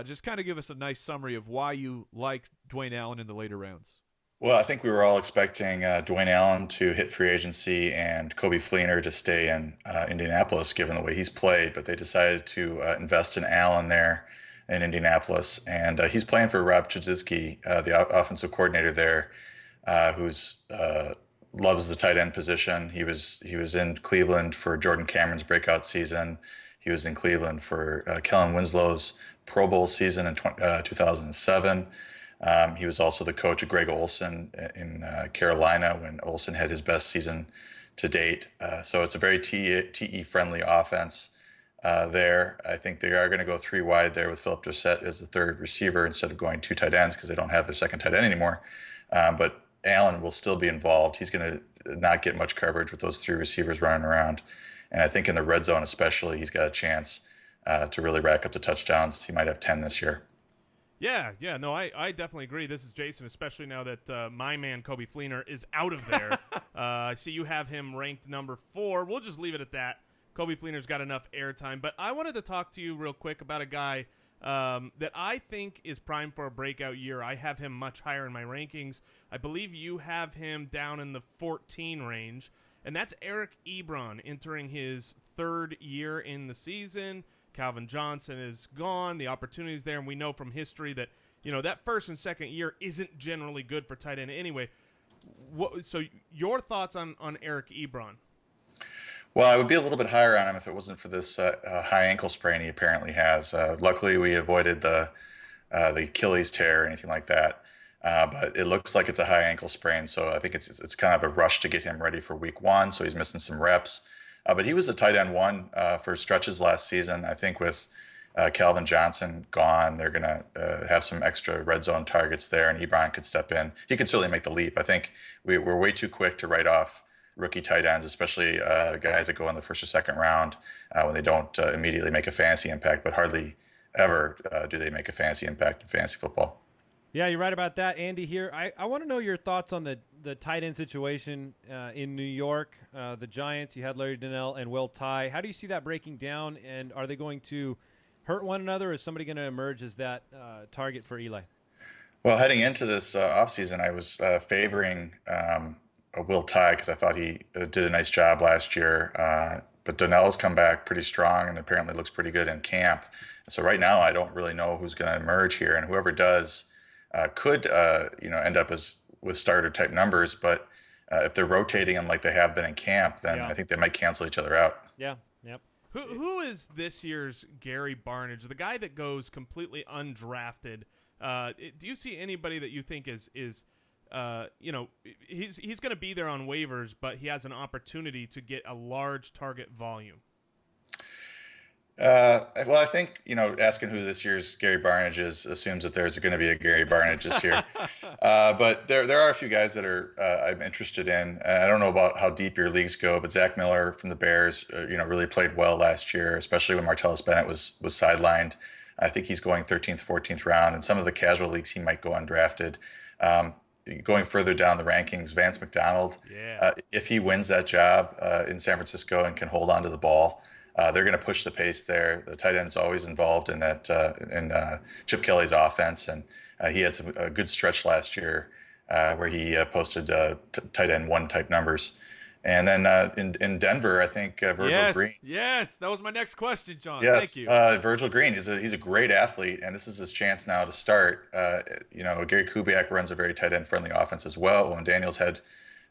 just kind of give us a nice summary of why you like Dwayne Allen in the later rounds. Well, I think we were all expecting Dwayne Allen to hit free agency and Coby Fleener to stay in Indianapolis, given the way he's played. But they decided to invest in Allen there in Indianapolis. And he's playing for Rob Chudzinski, the offensive coordinator there, who's loves the tight end position. He was in Cleveland for Jordan Cameron's breakout season. He was in Cleveland for Kellen Winslow's Pro Bowl season in 2007. He was also the coach of Greg Olsen in Carolina when Olsen had his best season to date. So it's a very TE-friendly offense there. I think they are going to go 3 wide there with Philip Dorsett as the third receiver instead of going 2 tight ends because they don't have their second tight end anymore. But Allen will still be involved. He's going to not get much coverage with those 3 receivers running around. And I think in the red zone especially, he's got a chance to really rack up the touchdowns. He might have 10 this year. Yeah, no, I definitely agree. This is Jason, especially now that my man Coby Fleener is out of there. I see you have him ranked number 4. We'll just leave it at that. Coby Fleener's got enough airtime. But I wanted to talk to you real quick about a guy that I think is primed for a breakout year. I have him much higher in my rankings. I believe you have him down in the 14 range, and that's Eric Ebron entering his 3rd year in the season. Calvin Johnson is gone. The opportunity's there, and we know from history that, that first and second year isn't generally good for tight end anyway. So your thoughts on Eric Ebron? Well, I would be a little bit higher on him if it wasn't for this high ankle sprain he apparently has. Luckily, we avoided the Achilles tear or anything like that. But it looks like it's a high ankle sprain, so I think it's kind of a rush to get him ready for week 1, so he's missing some reps. But he was a tight end 1 for stretches last season. I think with Calvin Johnson gone, they're going to have some extra red zone targets there, and Ebron could step in. He could certainly make the leap. I think we're way too quick to write off rookie tight ends, especially guys that go in the first or second round when they don't immediately make a fantasy impact, but hardly ever do they make a fantasy impact in fantasy football. Yeah, you're right about that, Andy. Here, I want to know your thoughts on the tight end situation in New York. The Giants, you had Larry Donnell and Will Tye. How do you see that breaking down, and are they going to hurt one another, or is somebody going to emerge as that target for Eli? Well, heading into this offseason, I was favoring Will Tye because I thought he did a nice job last year. But Donnell's come back pretty strong and apparently looks pretty good in camp. So right now, I don't really know who's going to emerge here, and whoever does could end up with starter type numbers. But if they're rotating them like they have been in camp, then I think they might cancel each other out. Yeah. Yep. Who is this year's Gary Barnidge, the guy that goes completely undrafted? Do you see anybody that you think is he's going to be there on waivers, but he has an opportunity to get a large target volume? Well, I think, asking who this year's Gary Barnidge is assumes that there's going to be a Gary Barnidge this year. But there are a few guys that are I'm interested in. I don't know about how deep your leagues go, but Zach Miller from the Bears, really played well last year, especially when Martellus Bennett was sidelined. I think he's going 13th, 14th round. In some of the casual leagues, he might go undrafted. Going further down the rankings, Vance McDonald, if he wins that job in San Francisco and can hold on to the ball, they're going to push the pace there. The tight end is always involved in that in Chip Kelly's offense, and he had a good stretch last year where he posted tight end 1 type numbers. And then in Denver, I think Virgil Green. Yes, that was my next question, John. Yes, Thank you. Virgil Green he's a great athlete, and this is his chance now to start. Gary Kubiak runs a very tight end friendly offense as well. Owen Daniels had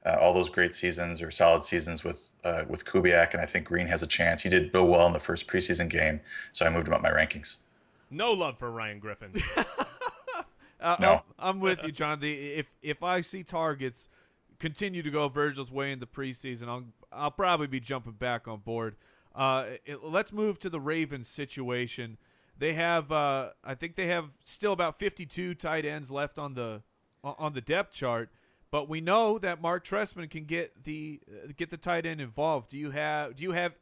all those great seasons or solid seasons with Kubiak, and I think Green has a chance. He did real well in the first preseason game, so I moved him up my rankings. No love for Ryan Griffin. No, I'm with you, John. If I see targets continue to go Virgil's way in the preseason, I'll probably be jumping back on board. Let's move to the Ravens situation. They have I think they have still about 52 tight ends left on the depth chart. But we know that Mark Trestman can get the tight end involved. Do you have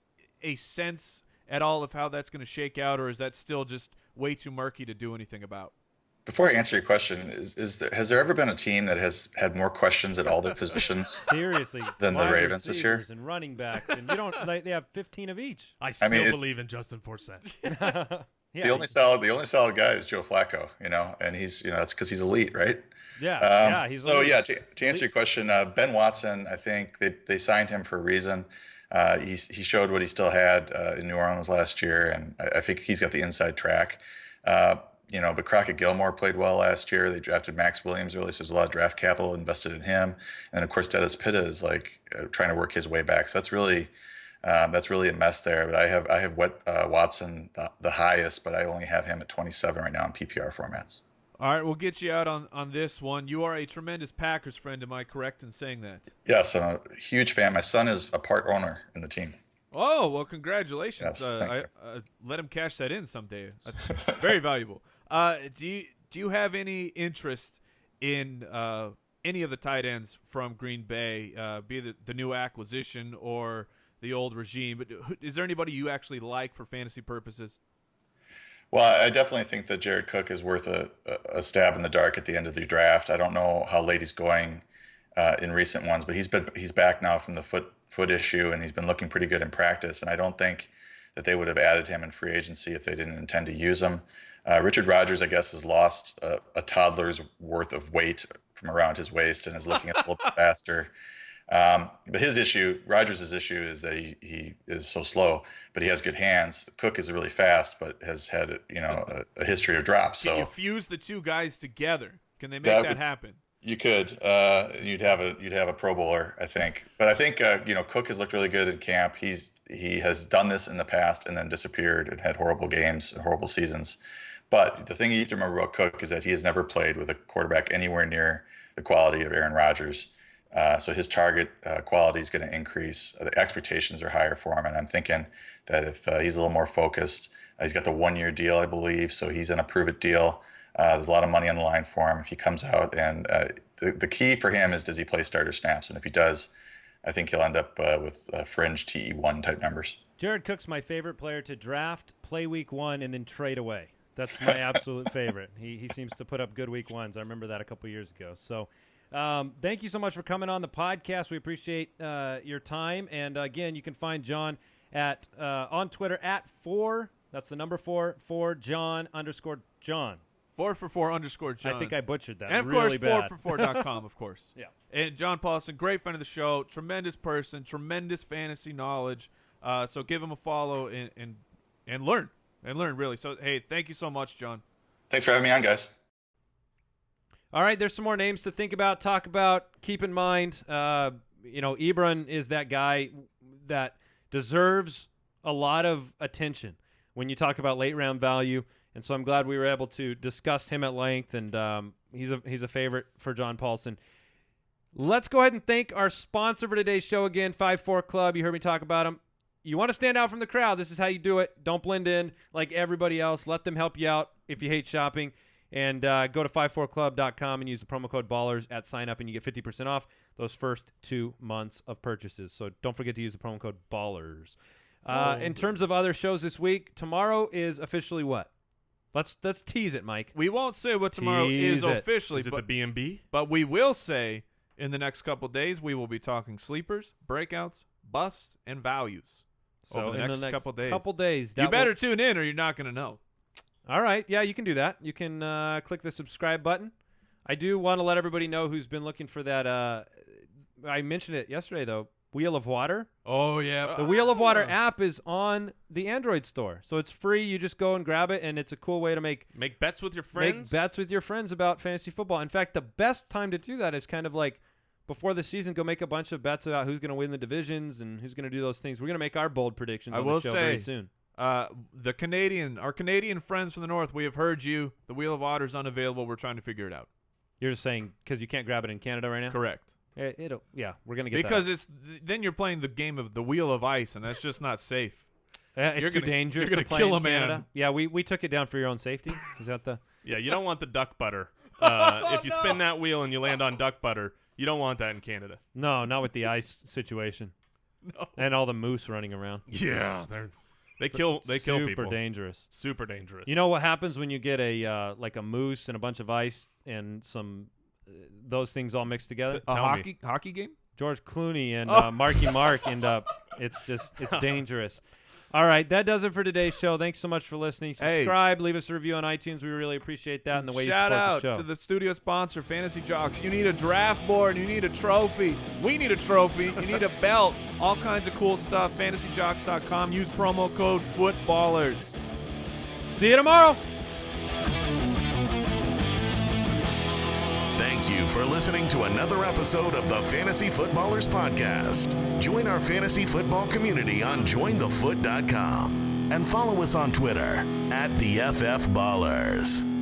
a sense at all of how that's going to shake out, or is that still just way too murky to do anything about? Before I answer your question, has there ever been a team that has had more questions at all their positions Seriously, than the wide Ravens this year? receivers and running backs, and you don't they have 15 of each. I still mean, believe in Justin Forsett. Yeah, The only solid guy is Joe Flacco, and he's, that's because he's elite, right? yeah, he's So elite. yeah, to answer your question, Ben Watson, I think they signed him for a reason. He showed what he still had in New Orleans last year, and I think he's got the inside track. But Crockett Gillmore played well last year. They drafted Maxx Williams early, so there's a lot of draft capital invested in him. And of course, Dennis Pitta is trying to work his way back. So that's really a mess there. But I have Watson the highest, but I only have him at 27 right now in PPR formats. All right, we'll get you out on this one. You are a tremendous Packers friend. Am I correct in saying that? Yes, I'm a huge fan. My son is a part owner in the team. Oh, well, congratulations. Yes, thanks, Let him cash that in someday. That's very valuable. Do you have any interest in any of the tight ends from Green Bay, be it the new acquisition or the old regime? But is there anybody you actually like for fantasy purposes? Well, I definitely think that Jared Cook is worth a stab in the dark at the end of the draft. I don't know how late he's going in recent ones, but he's back now from the foot issue, and he's been looking pretty good in practice. And I don't think that they would have added him in free agency if they didn't intend to use him. Richard Rodgers, I guess, has lost a toddler's worth of weight from around his waist and is looking a little bit faster. But Rodgers' issue is that he is so slow, but he has good hands. Cook is really fast, but has had a history of drops. So Can you fuse the two guys together? Can they make that happen? You could. You'd have a Pro Bowler, I think. But I think Cook has looked really good in camp. He has done this in the past and then disappeared and had horrible games and horrible seasons. But the thing you have to remember about Cook is that he has never played with a quarterback anywhere near the quality of Aaron Rodgers. So his target quality is going to increase. The expectations are higher for him, and I'm thinking that if he's a little more focused, he's got the 1-year deal, I believe, so he's in a prove-it deal. There's a lot of money on the line for him if he comes out, and the key for him is, does he play starter snaps? And if he does, I think he'll end up with fringe TE1 type numbers. Jared Cook's my favorite player to draft, play week 1, and then trade away. That's my absolute favorite. He seems to put up good week 1s. I remember that a couple years ago. So thank you so much for coming on the podcast. We appreciate your time. And, again, you can find John on Twitter at 4, that's the number 4, John _John. 4for4 _John. I think I butchered that. And, of really course, bad. 4for4.com, of course. Yeah. And John Paulsen, great friend of the show, tremendous person, tremendous fantasy knowledge. So give him a follow and learn. And learn, really. So, hey, thank you so much, John. Thanks for having me on, guys. All right, there's some more names to think about, talk about, keep in mind. Ebron is that guy that deserves a lot of attention when you talk about late round value, and so I'm glad we were able to discuss him at length, and he's a favorite for John Paulsen. Let's go ahead and thank our sponsor for today's show again, 5-4 Club. You heard me talk about him. You want to stand out from the crowd. This is how you do it. Don't blend in like everybody else. Let them help you out if you hate shopping. And go to 54club.com and use the promo code BALLERS at sign up, and you get 50% off those first 2 months of purchases. So don't forget to use the promo code BALLERS. In terms of other shows this week, tomorrow is officially what? Let's tease it, Mike. We won't say what tomorrow is officially. Is it the B&B? But we will say in the next couple of days we will be talking sleepers, breakouts, busts, and values. So over the next couple days. You better tune in or you're not going to know. All right. Yeah, you can do that. You can click the subscribe button. I do want to let everybody know who's been looking for that. I mentioned it yesterday, though. Wheel of Water. Oh, yeah. The Wheel of Water app is on the Android store. So it's free. You just go and grab it, and it's a cool way to make bets with your friends. Make bets with your friends about fantasy football. In fact, the best time to do that is kind of like before the season, go make a bunch of bets about who's going to win the divisions and who's going to do those things. We're going to make our bold predictions on the show very soon. Our Canadian friends from the north, we have heard you. The Wheel of Water is unavailable. We're trying to figure it out. You're just saying because you can't grab it in Canada right now? Correct. We're going to get because then you're playing the game of the Wheel of Ice, and that's just not safe. It's too dangerous. You're to play kill in a man. Canada. Yeah, we took it down for your own safety. Is that the? Yeah, you don't want the duck butter. If you spin that wheel and you land on duck butter, you don't want that in Canada. No, not with the ice situation. No. And all the moose running around. Yeah, They kill people. Super dangerous. Super dangerous. You know what happens when you get a like a moose and a bunch of ice and some those things all mixed together? A Tell me. hockey game? George Clooney and Marky Mark end up. It's dangerous. All right, that does it for today's show. Thanks so much for listening. Subscribe, leave us a review on iTunes. We really appreciate that and the way you support the show. Shout out to the studio sponsor, Fantasy Jocks. You need a draft board. You need a trophy. We need a trophy. You need a belt. All kinds of cool stuff. FantasyJocks.com. Use promo code FOOTBALLERS. See you tomorrow. Thank you for listening to another episode of the Fantasy Footballers Podcast. Join our fantasy football community on jointhefoot.com and follow us on Twitter @TheFFBallers.